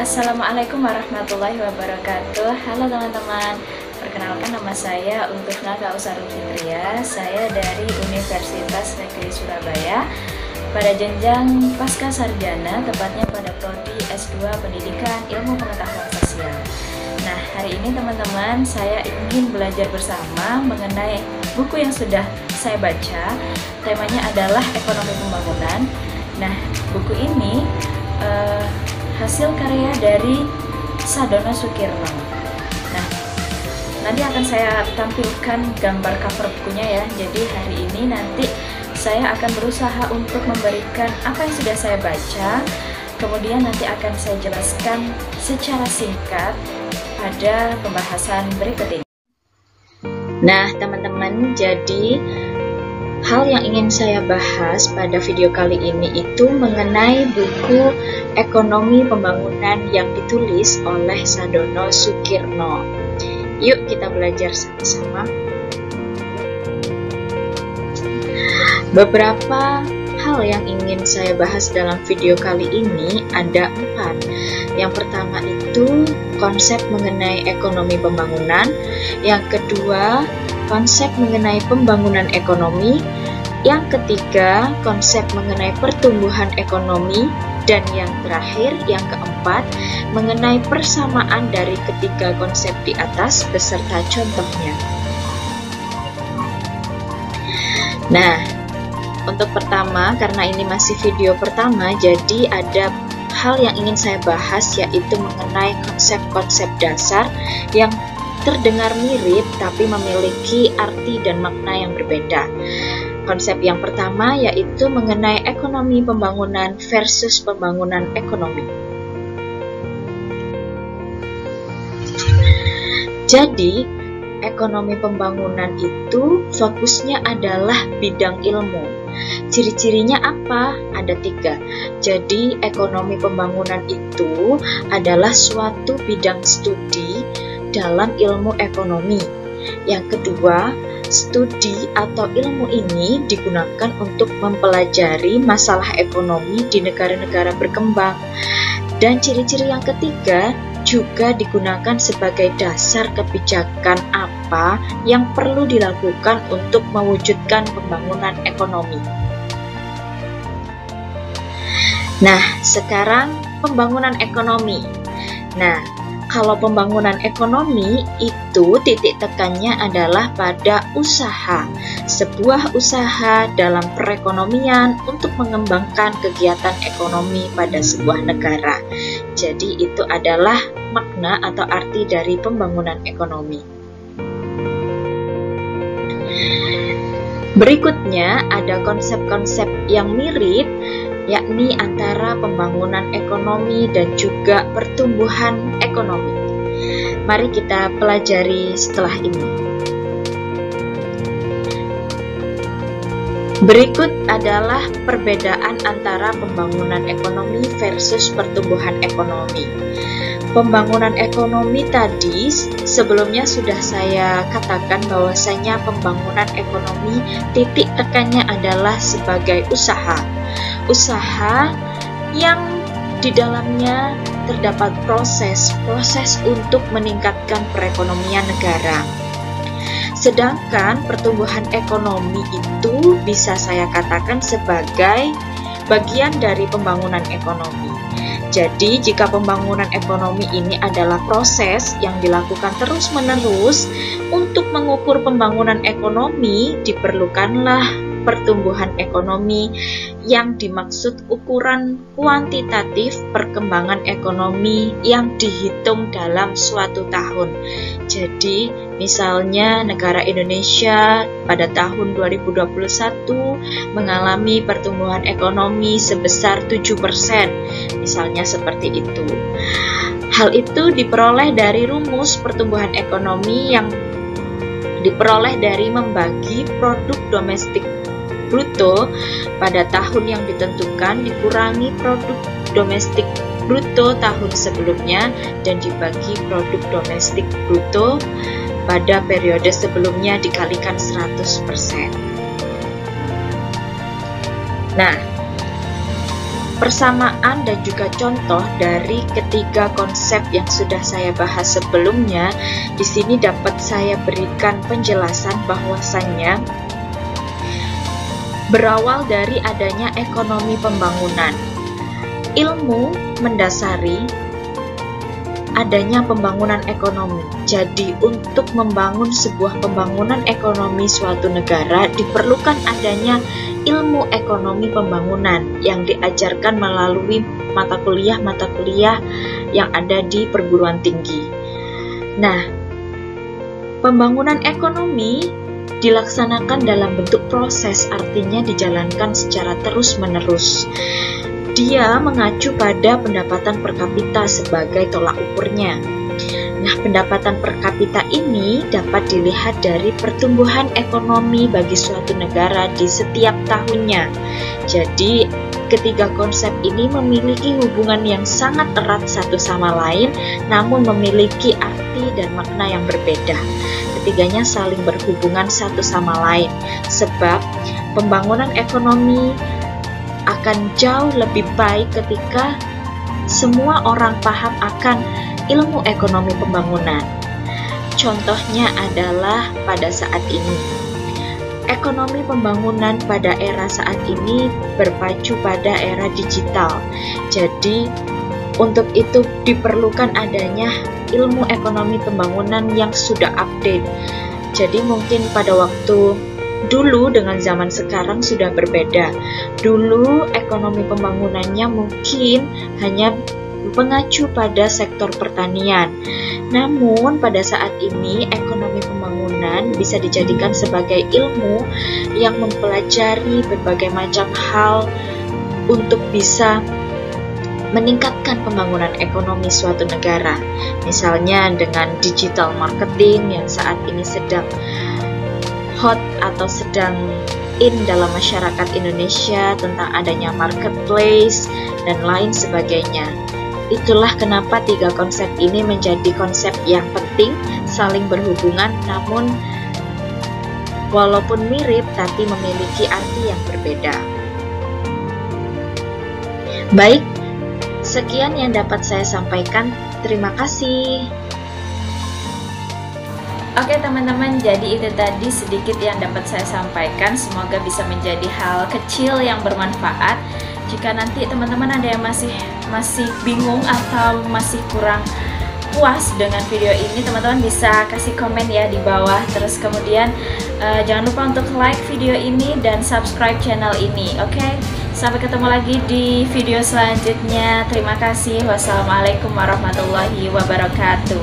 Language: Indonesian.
Assalamualaikum warahmatullahi wabarakatuh. Halo teman-teman, perkenalkan nama saya Untufna Kausarul Fitria. Saya dari Universitas Negeri Surabaya pada jenjang pasca sarjana, tepatnya pada prodi S2 Pendidikan Ilmu Pengetahuan Sosial. Nah, hari ini teman-teman, saya ingin belajar bersama mengenai buku yang sudah saya baca. Temanya adalah ekonomi pembangunan. Nah, buku ini hasil karya dari Sadono Sukirno. Nah, nanti akan saya tampilkan gambar cover bukunya ya. Jadi hari ini nanti saya akan berusaha untuk memberikan apa yang sudah saya baca. Kemudian nanti akan saya jelaskan secara singkat pada pembahasan berikut ini. Nah, teman-teman, jadi hal yang ingin saya bahas pada video kali ini itu mengenai buku Ekonomi Pembangunan yang ditulis oleh Sadono Sukirno. Yuk kita belajar sama-sama. Beberapa hal yang ingin saya bahas dalam video kali ini ada 4. Yang pertama itu konsep mengenai ekonomi pembangunan. Yang kedua, konsep mengenai pembangunan ekonomi. Yang ketiga, konsep mengenai pertumbuhan ekonomi. Dan yang terakhir, yang keempat, mengenai persamaan dari ketiga konsep di atas beserta contohnya. Nah, untuk pertama, karena ini masih video pertama, jadi ada hal yang ingin saya bahas, yaitu mengenai konsep-konsep dasar yang terdengar mirip tapi memiliki arti dan makna yang berbeda. Konsep yang pertama yaitu mengenai ekonomi pembangunan versus pembangunan ekonomi. Jadi, ekonomi pembangunan itu fokusnya adalah bidang ilmu. Ciri-cirinya apa? Ada 3. Jadi, ekonomi pembangunan itu adalah suatu bidang studi dalam ilmu ekonomi. Yang kedua, studi atau ilmu ini digunakan untuk mempelajari masalah ekonomi di negara-negara berkembang. Dan ciri-ciri yang ketiga juga digunakan sebagai dasar kebijakan apa yang perlu dilakukan untuk mewujudkan pembangunan ekonomi. Nah, sekarang pembangunan ekonomi. Nah, kalau pembangunan ekonomi itu titik tekannya adalah pada usaha, sebuah usaha dalam perekonomian untuk mengembangkan kegiatan ekonomi pada sebuah negara. Jadi itu adalah makna atau arti dari pembangunan ekonomi. Berikutnya ada konsep-konsep yang mirip, yakni antara pembangunan ekonomi dan juga pertumbuhan ekonomi. Mari kita pelajari setelah ini. Berikut adalah perbedaan antara pembangunan ekonomi versus pertumbuhan ekonomi. Pembangunan ekonomi tadi sebelumnya sudah saya katakan bahwasanya pembangunan ekonomi titik tekannya adalah sebagai usaha. Usaha yang di dalamnya terdapat proses untuk meningkatkan perekonomian negara. Sedangkan pertumbuhan ekonomi itu bisa saya katakan sebagai bagian dari pembangunan ekonomi. Jadi, jika pembangunan ekonomi ini adalah proses yang dilakukan terus-menerus untuk mengukur pembangunan ekonomi, diperlukanlah pertumbuhan ekonomi yang dimaksud ukuran kuantitatif perkembangan ekonomi yang dihitung dalam suatu tahun. Jadi, misalnya negara Indonesia pada tahun 2021 mengalami pertumbuhan ekonomi sebesar 7%, misalnya seperti itu. Hal itu diperoleh dari rumus pertumbuhan ekonomi yang diperoleh dari membagi produk domestik bruto pada tahun yang ditentukan dikurangi produk domestik bruto tahun sebelumnya dan dibagi produk domestik bruto pada periode sebelumnya dikalikan 100%. Nah, Persamaan dan juga contoh dari ketiga konsep yang sudah saya bahas sebelumnya, di sini dapat saya berikan penjelasan bahwasannya berawal dari adanya ekonomi pembangunan. Ilmu mendasari adanya pembangunan ekonomi. Jadi untuk membangun sebuah pembangunan ekonomi suatu negara diperlukan adanya ilmu ekonomi pembangunan yang diajarkan melalui mata kuliah yang ada di perguruan tinggi. Nah, pembangunan ekonomi dilaksanakan dalam bentuk proses, artinya dijalankan secara terus-menerus. Dia mengacu pada pendapatan per kapita sebagai tolak ukurnya. Nah, pendapatan per kapita ini dapat dilihat dari pertumbuhan ekonomi bagi suatu negara di setiap tahunnya. Jadi, ketiga konsep ini memiliki hubungan yang sangat erat satu sama lain, namun memiliki arti dan makna yang berbeda. Ketiganya saling berhubungan satu sama lain, sebab pembangunan ekonomi akan jauh lebih baik ketika semua orang paham akan ilmu ekonomi pembangunan. Contohnya adalah pada saat ini. Ekonomi pembangunan pada era saat ini berpacu pada era digital. Jadi, untuk itu diperlukan adanya ilmu ekonomi pembangunan yang sudah update. Jadi mungkin pada waktu dulu dengan zaman sekarang sudah berbeda. Dulu ekonomi pembangunannya mungkin hanya mengacu pada sektor pertanian. Namun pada saat ini ekonomi pembangunan bisa dijadikan sebagai ilmu yang mempelajari berbagai macam hal untuk bisa meningkatkan pembangunan ekonomi suatu negara. Misalnya dengan digital marketing yang saat ini sedang hot atau sedang in dalam masyarakat Indonesia, tentang adanya marketplace dan lain sebagainya. Itulah kenapa tiga konsep ini menjadi konsep yang penting, saling berhubungan, namun walaupun mirip tapi memiliki arti yang berbeda. Baik, sekian yang dapat saya sampaikan. Terima kasih. Oke teman-teman, jadi itu tadi sedikit yang dapat saya sampaikan. Semoga bisa menjadi hal kecil yang bermanfaat. Jika nanti teman-teman ada yang masih bingung atau masih kurang puas dengan video ini, teman-teman bisa kasih komen ya di bawah. Terus kemudian jangan lupa untuk like video ini dan subscribe channel ini. Oke, sampai ketemu lagi di video selanjutnya. Terima kasih. Wassalamualaikum warahmatullahi wabarakatuh.